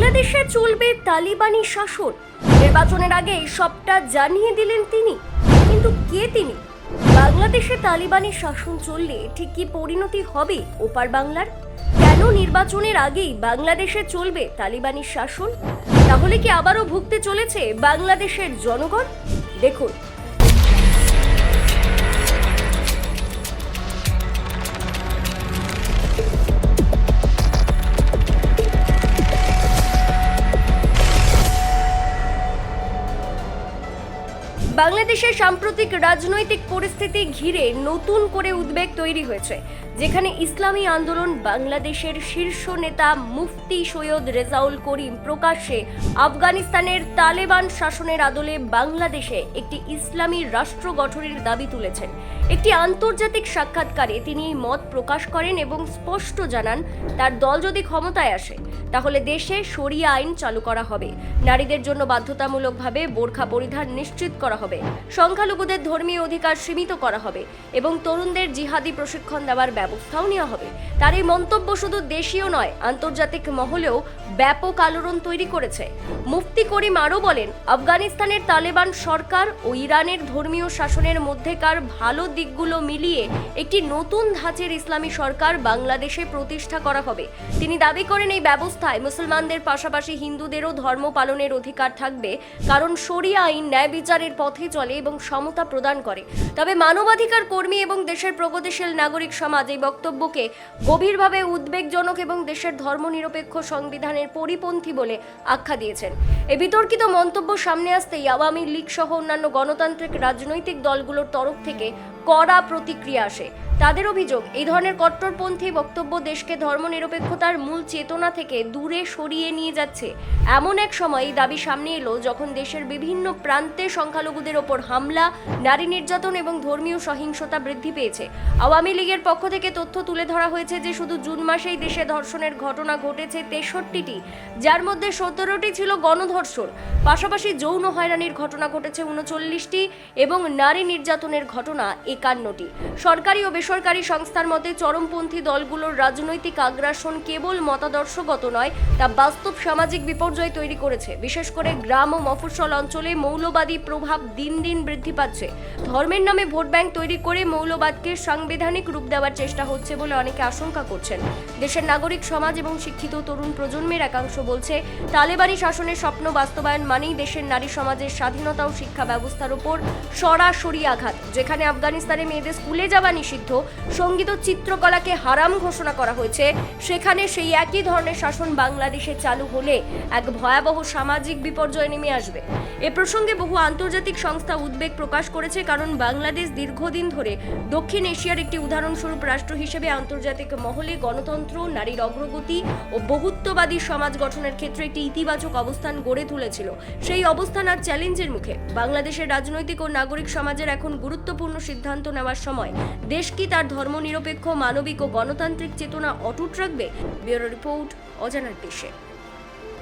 বাংলাদেশে চলবে তালিবানি শাসন। নির্বাচনের আগে সবটা জানিয়ে দিলেন তিনি। কিন্তু কে তিনি? বাংলাদেশে তালিবানি শাসন চললে ঠিক কি পরিণতি হবে ওপার বাংলার? কেন নির্বাচনের আগেই বাংলাদেশে চলবে তালিবানি শাসন? তাহলে কি আবারও ভুগতে চলেছে বাংলাদেশের জনগণ? দেখুন, বাংলাদেশের সাম্প্রতিক রাজনৈতিক পরিস্থিতি ঘিরে নতুন করে উদ্বেগ তৈরি হয়েছে, যেখানে ইসলামী আন্দোলন বাংলাদেশের শীর্ষ নেতা মুফতি সৈয়দ রেজাউল করিম প্রকাশ্যে আফগানিস্তানের তালেবান শাসনের আদলে বাংলাদেশে একটি ইসলামী রাষ্ট্র গঠনের দাবি তুলেছেন। একটি আন্তর্জাতিক সাক্ষাৎকারে তিনি এই মত প্রকাশ করেন এবং স্পষ্ট জানান, তার দল যদি ক্ষমতায় আসে তাহলে দেশে শরিয়া আইন চালু করা হবে, নারীদের জন্য বাধ্যতামূলকভাবে বোরখা পরিধান নিশ্চিত করা হবে, সংখ্যালঘুদের ধর্মীয় অধিকার সীমিত করা হবে এবং তরুণদের জিহাদি প্রশিক্ষণ দেওয়ার ব্যবস্থাও নেওয়া হবে। তার এই মন্তব্য শুধু দেশীয় নয়, আন্তর্জাতিক মহলেও ব্যাপক আলোড়ন তৈরি করেছে। মুফতি করিম আরও বলেন, আফগানিস্তানের তালেবান সরকার ও ইরানের ধর্মীয় শাসনের মধ্যেকার ভালো দিকগুলো মিলিয়ে একটি নতুন ধাঁচের ইসলামী সরকার বাংলাদেশে প্রতিষ্ঠা করা হবে। তিনি দাবি করেন, এই ব্যবস্থায় মুসলমানদের পাশাপাশি হিন্দুদেরও ধর্ম পালনের অধিকার থাকবে, কারণ শরিয়া আইন ন্যায় বিচারের পথে চলে এবং সমতা প্রদান করে। তবে মানবাধিকার কর্মী এবং দেশের প্রগতিশীল নাগরিক সমাজ এই বক্তব্যকে গভীরভাবে উদ্বেগজনক এবং দেশের ধর্মনিরপেক্ষ সংবিধানের পরিপন্থী বলে আখ্যা দিয়েছেন। এই বিতর্কিত মন্তব্য সামনে আসতেই আওয়ামী লীগ সহ অন্যান্য গণতান্ত্রিক রাজনৈতিক দলগুলোর তরফ থেকে কড়া প্রতিক্রিয়া আসে। তাদের অভিযোগ, এই ধরনের কট্টরপন্থী বক্তব্য দেশকে ধর্মনিরপেক্ষতার মূল চেতনা থেকে দূরে সরিয়ে নিয়ে যাচ্ছে। এমন এক সময় এই দাবি সামনে এলো যখন দেশের বিভিন্ন প্রান্তে সংখ্যালঘুদের ওপর হামলা, নারী নির্যাতন এবং ধর্মীয় সহিংসতা বৃদ্ধি পেয়েছে। আওয়ামী লীগের পক্ষ থেকে তথ্য তুলে ধরা হয়েছে যে শুধু জুন মাসেই দেশে ধর্ষণের ঘটনা ঘটেছে 63টি, যার মধ্যে 17টি ছিল গণধর্ষণ। পাশাপাশি যৌন হয়রানির ঘটনা ঘটেছে 39টি এবং নারী নির্যাতনের ঘটনা 51টি। সরকারি ও বেসরকারি সংস্থার মতে চরমপন্থী দলগুলোর রাজনৈতিক আগ্রাসন কেবল মতাদর্শগত নয়, তা বাস্তব সামাজিক বিপর্যয় তৈরি করেছে। বিশেষ করে গ্রাম ও মফস্বল অঞ্চলে মৌলবাদী প্রভাব দিন দিন বৃদ্ধি পাচ্ছে। ধর্মের নামে ভোট ব্যাংক তৈরি করে মৌলবাদকে সাংবিধানিক রূপ দেওয়ার চেষ্টা হচ্ছে বলে অনেকে আশঙ্কা করছেন। দেশের নাগরিক সমাজ এবং শিক্ষিত তরুণ প্রজন্মের একাংশ বলছে, তালেবানি শাসনের স্বপ্ন বাস্তবায়ন মানেই দেশের নারী সমাজের স্বাধীনতা ও শিক্ষা ব্যবস্থার উপর সরাসরি আঘাত। যেখানে আফগানিস্তানে মেয়েদের স্কুলে যাওয়া নিষিদ্ধ, সঙ্গীত ও চিত্রকলাকে হারাম ঘোষণা করা হয়েছে, সেখানে সেই একই ধরনের শাসন বাংলাদেশে চালু হলে এক ভয়াবহ সামাজিক বিপর্যয় নেমে আসবে। এ প্রসঙ্গে বহু আন্তর্জাতিক সংস্থা উদ্বেগ প্রকাশ করেছে, কারণ বাংলাদেশ দীর্ঘদিন ধরে দক্ষিণ এশিয়ার একটি উদাহরণস্বরূপ রাষ্ট্র হিসেবে আন্তর্জাতিক মহলে গণতন্ত্র, নারীর অগ্রগতি ও বহুত্ববাদী সমাজ গঠনের ক্ষেত্রে একটি ইতিবাচক অবস্থান গড়ে তুলেছিল। সেই অবস্থান আর চ্যালেঞ্জের মুখে। বাংলাদেশের রাজনৈতিক ও নাগরিক সমাজের এখন গুরুত্বপূর্ণ সিদ্ধান্ত নেওয়ার সময়। দেশ কি তার ধর্মনিরপেক্ষ, মানবিক ও গণতান্ত্রিক চেতনা অটুট রাখবে? ব্যুরো রিপোর্ট, অজানার দেশে।